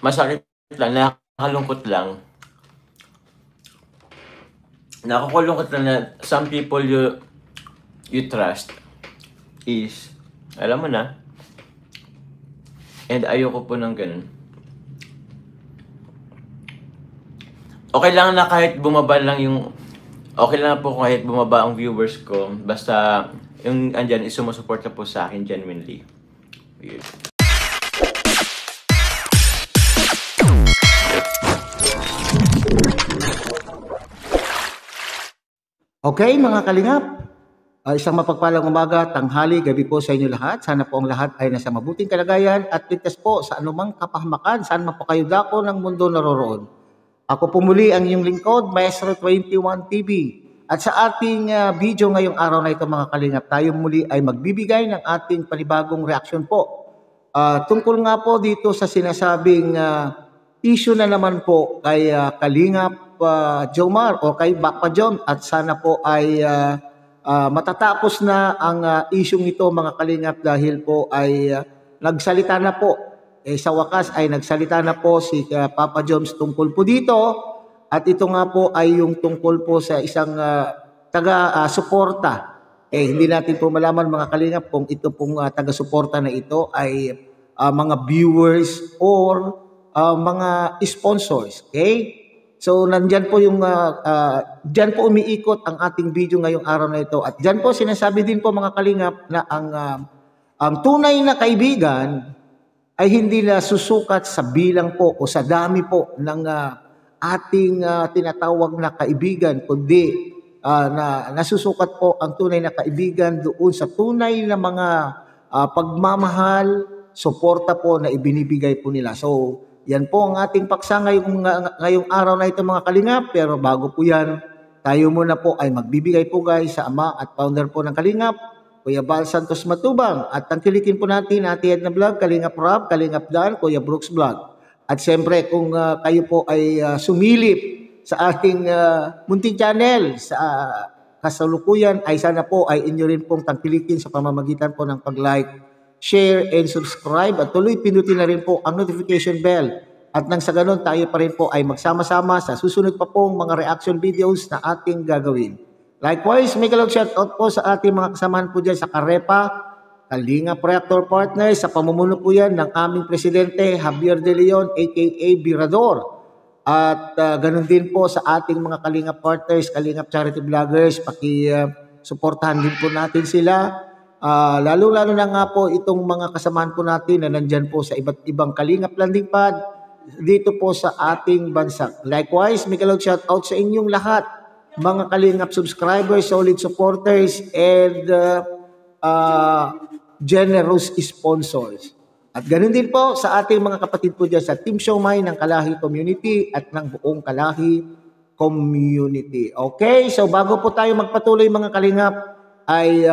Masakit lang, nakakalungkot lang. Nakakalungkot lang na some people you trust is, alam mo na, and ayoko po ng ganun. Okay lang na kahit bumaba lang okay lang po kahit bumaba ang viewers ko, basta yung andyan is sumusuporta po sa akin genuinely. Weird. Okay, mga kalingap. Isang mapagpalang umaga, tanghali, gabi po sa inyo lahat. Sana po ang lahat ay nasa mabuting kalagayan at ligtas po sa anumang kapahamakan saan man po kayo dako ng mundo naroroon. Ako po muli ang inyong lingkod, Maestro 21 TV. At sa ating video ngayong araw na ito mga kalingap, tayo muli ay magbibigay ng ating panibagong reaksyon po. Tungkol nga po dito sa sinasabing issue na naman po kay Kalingap Jomar o kay Papa John, at sana po ay matatapos na ang isyung ito mga kalingap, dahil po ay nagsalita na po. Sa wakas ay nagsalita na po si Papa Jones tungkol po dito, at ito nga po ay yung tungkol po sa isang taga-suporta. Hindi natin po malaman mga kalingap kung ito pong taga-suporta na ito ay mga viewers or mga sponsors. Okay? So, nandyan po yung, dyan po umiikot ang ating video ngayong araw na ito. At dyan po sinasabi din po mga kalingap na ang tunay na kaibigan ay hindi na susukat sa bilang po o sa dami po ng ating tinatawag na kaibigan, kundi na nasusukat po ang tunay na kaibigan doon sa tunay na mga pagmamahal, suporta po na ibinibigay po nila. So, yan po ang ating paksa ngayong araw na ito mga kalingap. Pero bago po yan, tayo muna po ay magbibigay po guys sa ama at founder po ng Kalingap, Kuya Val Santos Matubang. At tangkilikin po natin Ate Edna Vlog, Kalingap Rob, Kalingap Dan, Kuya Brooks Vlog. At siyempre kung kayo po ay sumilip sa ating munting channel sa kasalukuyan, ay sana po ay inyo rin pong tangkilikin sa pamamagitan po ng pag-like, share, and subscribe, at tuloy pinutin na rin po ang notification bell. At nang sa ganun, tayo pa rin po ay magsama-sama sa susunod pa pong mga reaction videos na ating gagawin. Likewise, may kalog shoutout po sa ating mga kasamahan po dyan sa Karepa, Kalingap Reactor Partners, sa pamumuno po yan ng aming presidente, Javier De Leon, aka Birador. At ganun din po sa ating mga Kalingap Partners, Kalingap Charity Vloggers, suportahan din po natin sila. Lalo-lalo na nga po itong mga kasamahan po natin na nandyan po sa iba't ibang Kalingap landing pad dito po sa ating bansa. Likewise, may kalog shoutout sa inyong lahat, mga Kalingap subscribers, solid supporters, and generous sponsors. At ganun din po sa ating mga kapatid po dyan sa Team Siomay ng Kalahi Community at ng buong Kalahi Community. Okay, so bago po tayo magpatuloy mga Kalingap, ay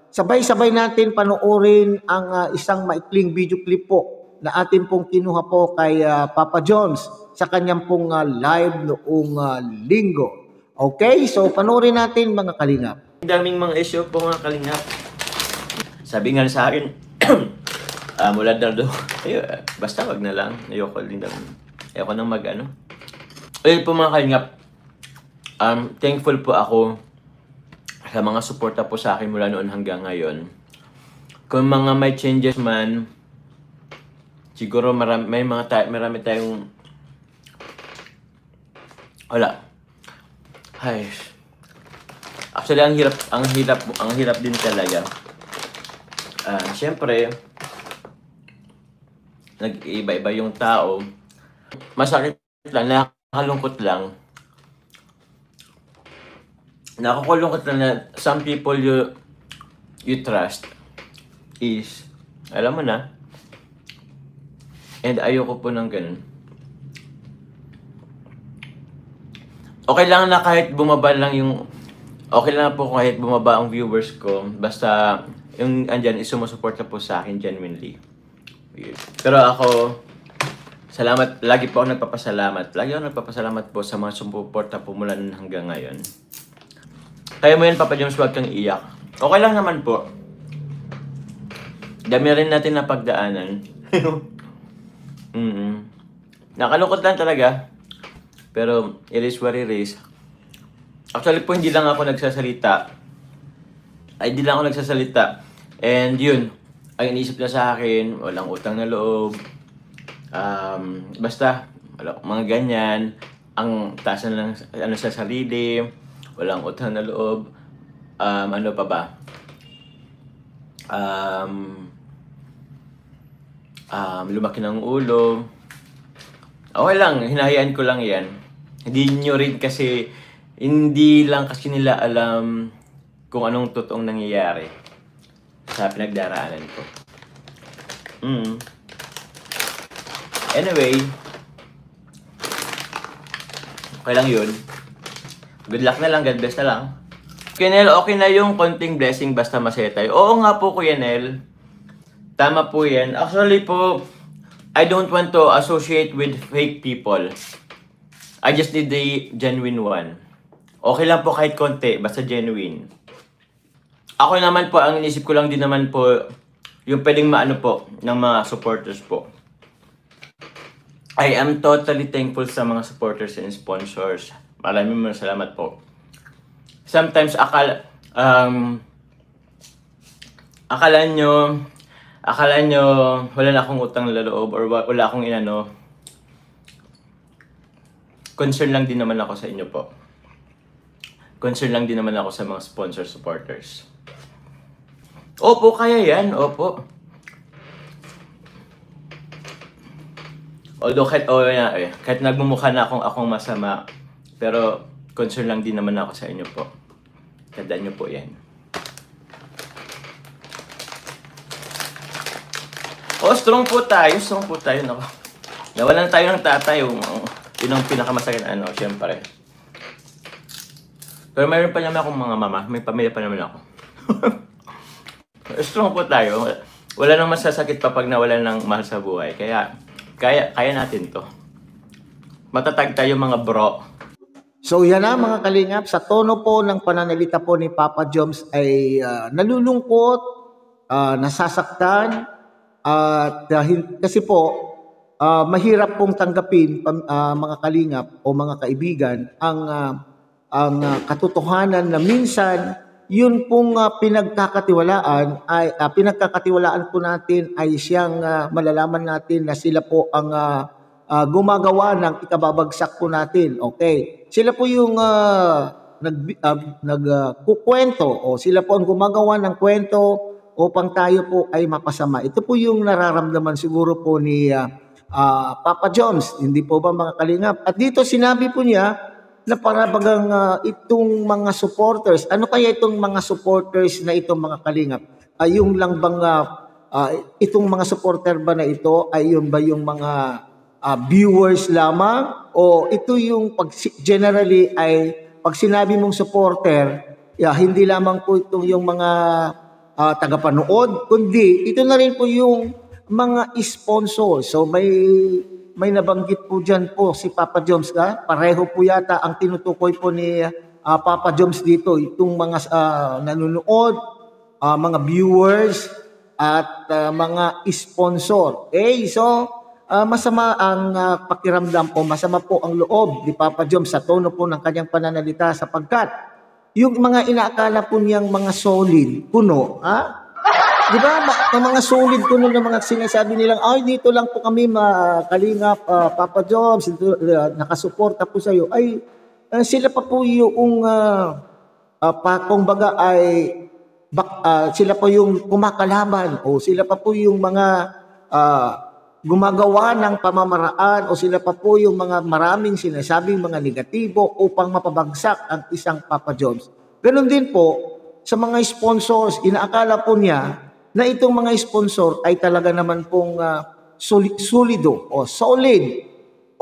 sabay-sabay natin panoorin ang isang maikling video clip po na atin pong kinuha po kay Papa Jones sa kanyang pong live noong linggo. Okay, so panoorin natin mga Kalingap. Ang daming mga issue po mga Kalingap. Sabi nga sa akin, mula daw basta wag na lang. Ayoko nang mag-ano. Ayun po mga Kalingap, thankful po ako sa mga suporta po sa akin mula noon hanggang ngayon. Kung mga may changes man, siguro marami tayong wala. Ay. Actually, ang hirap din talaga. Siyempre, nag-iba-iba yung tao. Masakit lang, nakakalungkot lang. Nakakalungkot lang na some people you trust is, alam mo na, and ayoko po ng ganun. Okay lang na kahit bumaba lang okay lang po kahit bumaba ang viewers ko, basta yung andyan is sumusuporta po sa akin genuinely. Weird. Pero ako, salamat, lagi po ako nagpapasalamat po sa mga sumuporta po mula nun hanggang ngayon. Kaya mo yan, Papa Jones, huwag kang iyak. Okay lang naman po. Dami rin natin na pagdaanan. Mm. Nakalungkot lang talaga. Pero it is what it is. Actually po, hindi lang ako nagsasalita. Hindi lang ako nagsasalita. And yun, ay iniisip na sa akin, walang utang na loob. Basta, mga ganyan. Ang taas na lang sa sarili. Walang utang na loob. Ano pa ba? Lumaki ng ulo. Okay lang, hinahayaan ko lang yan. Hindi lang kasi nila alam kung anong totoong nangyayari sa pinagdaraanan ko. Anyway, okay lang yun. Good luck na lang, God bless na lang. Kuya Nel, okay na yung konting blessing basta masaya tayo. Oo nga po, Kuya Nel. Tama po yan. Actually po, I don't want to associate with fake people. I just need the genuine one. Okay lang po kahit konti, basta genuine. Ako naman po, ang inisip ko lang din naman po, yung pwedeng maano po ng mga supporters po. I am totally thankful sa mga supporters and sponsors. Maraming salamat po. Sometimes akala nyo wala na akong utang na loob or wala akong inano. Concern lang din naman ako sa inyo po. Concern lang din naman ako sa mga sponsor supporters. Opo, kaya yan. Opo. Although kahit nagmumukha na akong masama, pero concern lang din naman ako sa inyo po. Tandaan nyo po yan. Strong po tayo. Nako. Nawalan tayo ng tatay. Yun ang pinakamasakit syempre. Pero mayroon pa naman akong mga mama. May pamilya pa naman ako. Strong po tayo. Wala nang masasakit pa pag nawalan ng mahal sa buhay. Kaya natin to. Matatag tayo mga bro. So yan na mga kalingap, sa tono po ng pananalita po ni Papa Joms ay nalulungkot, nasasaktan, at kasi po mahirap pong tanggapin mga kalingap o mga kaibigan ang katotohanan na minsan yun pong pinagkakatiwalaan po natin ay siyang malalaman natin na sila po ang gumagawa ng ikababagsak po natin. Okay. Sila po yung nagkukwento o sila po ang gumagawa ng kwento upang tayo po ay mapasama. Ito po yung nararamdaman siguro po ni Papa Joms. Hindi po ba mga kalingap? At dito sinabi po niya na parabagang itong mga supporters, ano kaya itong mga supporters na itong mga kalingap? Yung lang bang itong mga supporter ba na ito ay yun ba yung mga viewers lamang o ito yung generally ay pag sinabi mong supporter, hindi lamang po itong yung mga tagapanood, kundi ito na rin po yung mga sponsor. So may nabanggit po dyan po si Papa Joms pareho po yata ang tinutukoy po ni Papa Joms dito, itong mga nanonood, mga viewers at mga sponsor. Okay, so masama ang pakiramdam o masama po ang loob ni Papa Joms sa tono po ng kanyang pananalita sapagkat yung mga inaakala po niyang mga solid, puno, di ba? Ang mga solid puno ng mga sinasabi nilang, ay dito lang po kami kalingap, Papa Joms, nakasuporta po sa iyo. Ay sila pa po yung kumbaga ay sila po yung kumakalaban o sila pa po yung mga gumagawa ng pamamaraan o sila pa po yung mga maraming sinasabing mga negatibo upang mapabagsak ang isang Papa Joms. Ganon din po sa mga sponsors, inaakala po niya na itong mga sponsor ay talaga naman pong solido o solid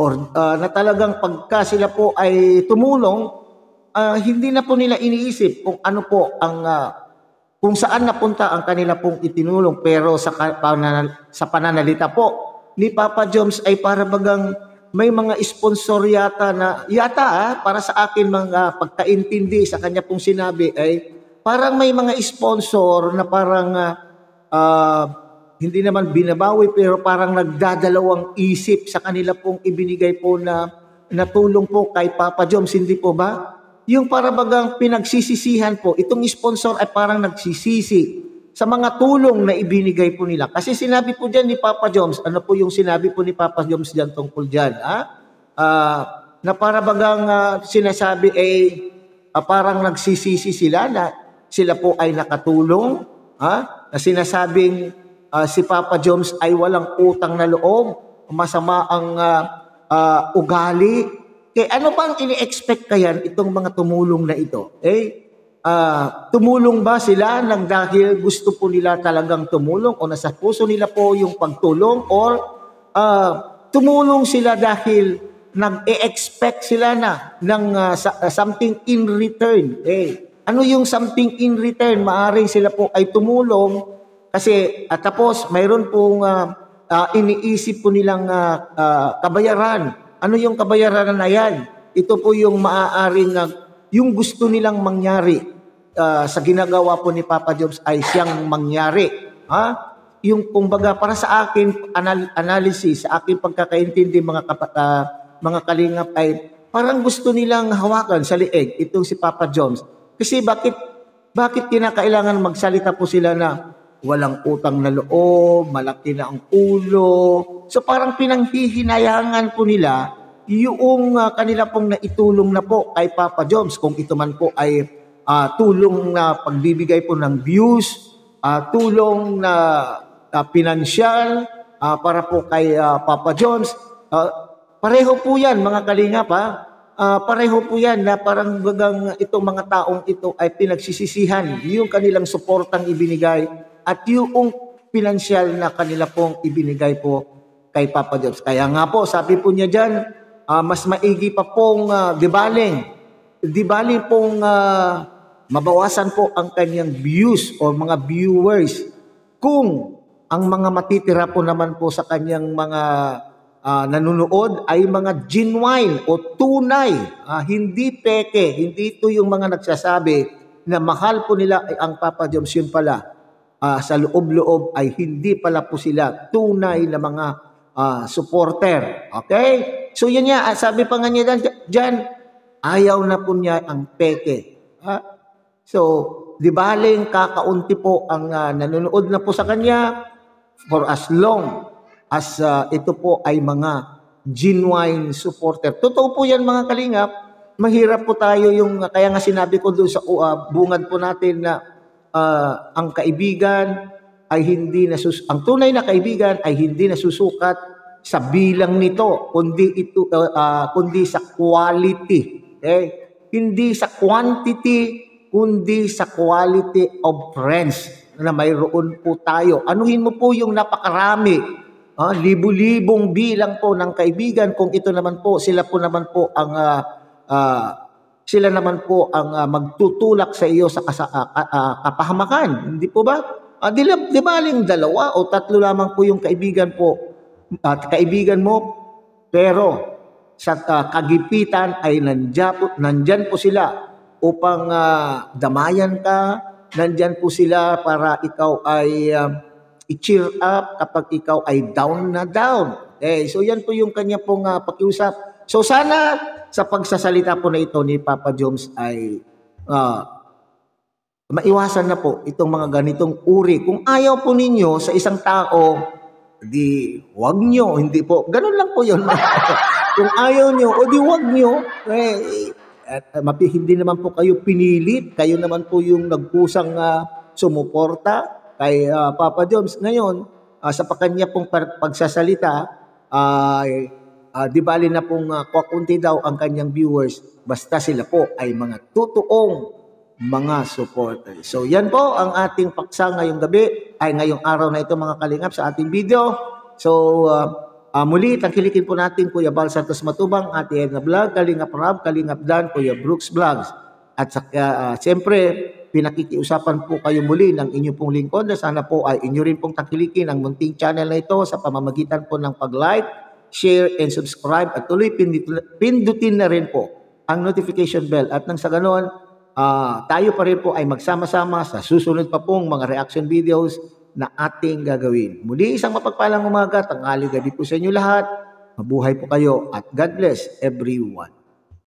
or na talagang pagka sila po ay tumulong, hindi na po nila iniisip kung ano po ang kung saan napunta ang kanila pong itinulong, pero sa pananalita po ni Papa Joms ay para bagang may mga sponsor yata para sa akin mga pagkaintindi sa kanya pong sinabi ay parang may mga sponsor na parang hindi naman binabawi pero parang nagdadalawang isip sa kanila pong ibinigay po na tulong po kay Papa Joms, hindi po ba? Yung para bagang pinagsisisihan po, itong sponsor ay parang nagsisisi sa mga tulong na ibinigay po nila. Kasi sinabi po dyan ni Papa Joms, ano po yung sinabi po ni Papa Joms dyan tungkol dyan? Na para bagang sinasabi parang nagsisisi sila na sila po ay nakatulong, na sinasabing si Papa Joms ay walang utang na loob, masama ang ugali. Kaya ano bang ini-expect kayan itong mga tumulong na ito? Tumulong ba sila nang dahil gusto po nila talagang tumulong o nasa puso nila po yung pagtulong, or tumulong sila dahil nag-e-expect sila ng something in return? Ano yung something in return? Maaring sila po ay tumulong kasi tapos mayroon pong iniisip po nilang kabayaran. Ano yung kabayaran na yan? Ito po yung maaaring yung gusto nilang mangyari sa ginagawa po ni Papa Joms ay siyang mangyari. Yung kumbaga para sa akin analysis, sa aking pagkakaintindi mga kalingap, ay parang gusto nilang hawakan sa lieg itong si Papa Joms. Kasi bakit kinakailangan magsalita po sila na walang utang na loob, malaki na ang ulo? So parang pinanghihinayangan po nila yung kanila pong naitulong na po kay Papa Joms. Kung ito man po ay tulong na pagbibigay po ng views, tulong na pinansyal para po kay Papa Joms. Pareho po yan mga kalingap, pareho po yan na parang bagang itong mga taong ito ay pinagsisisihan yung kanilang suportang ibinigay at yung pinansyal na kanila pong ibinigay po kay Papa Joms. Kaya nga po, sabi po niya dyan, mas maigi pa pong di baling pong mabawasan po ang kanyang views o mga viewers kung ang mga matitira po naman po sa kanyang mga nanonood ay mga genuine o tunay, hindi peke, hindi ito yung mga nagsasabi na mahal po nila ay ang Papa Joms, yun pala sa loob-loob ay hindi pala po sila tunay na mga supporter. Okay? So yan niya, sabi pa nga niya dyan, ayaw na po niya ang peke. So, di baling kakaunti po ang nanonood na po sa kanya for as long as ito po ay mga genuine supporter. Totoo po yan mga kalingap. Mahirap po tayo yung, kaya nga sinabi ko doon sa bungad po natin na ang kaibigan ay hindi ang tunay na kaibigan ay hindi nasusukat sa bilang nito, kundi sa quality. Hindi sa quantity, kundi sa quality of friends na mayroon po tayo. Anuhin mo po yung napakarami, libu-libong bilang po ng kaibigan kung ito naman po, sila naman po ang magtutulak sa iyo sa kapahamakan. Hindi po ba? Di baling 2 o 3 lamang po yung kaibigan mo, pero sa kagipitan ay nandyan po sila upang damayan ka, nandyan po sila para ikaw ay i-cheer up kapag ikaw ay down na down. So yan po yung kanya pong pakiusap. So sana sa pagsasalita po na ito ni Papa Joms ay maiwasan na po itong mga ganitong uri. Kung ayaw po ninyo sa isang tao, di wag nyo, hindi po. Ganun lang po yun. Kung ayaw nyo, o di wag nyo. Hindi naman po kayo pinilit. Kayo naman po yung nagpusang sumuporta kay Papa Joms. Ngayon, sa kanya pong pagsasalita, di bali na pong kakunti daw ang kanyang viewers, basta sila po ay mga totoong mga supporters. So yan po ang ating paksa ngayong gabi, ay ngayong araw na ito mga kalingap sa ating video. So muli, tangkilikin po natin Kuya Bal Santos Matubang, Ate Edna Vlog, Kalingap Rab, Kalingap Dan, Kuya Brooks Vlogs. At siyempre, pinakikiusapan po kayo muli ng inyong pong lingkod na sana po ay inyo rin pong tangkilikin ang munting channel na ito sa pamamagitan po ng pag-like, share, and subscribe. At tuloy pindutin na rin po ang notification bell. At nang sa ganoon, tayo pa rin po ay magsama-sama sa susunod pa pong mga reaction videos na ating gagawin. Muli isang mapagpalang umaga, tanghali, gabi po sa inyo lahat. Mabuhay po kayo at God bless everyone.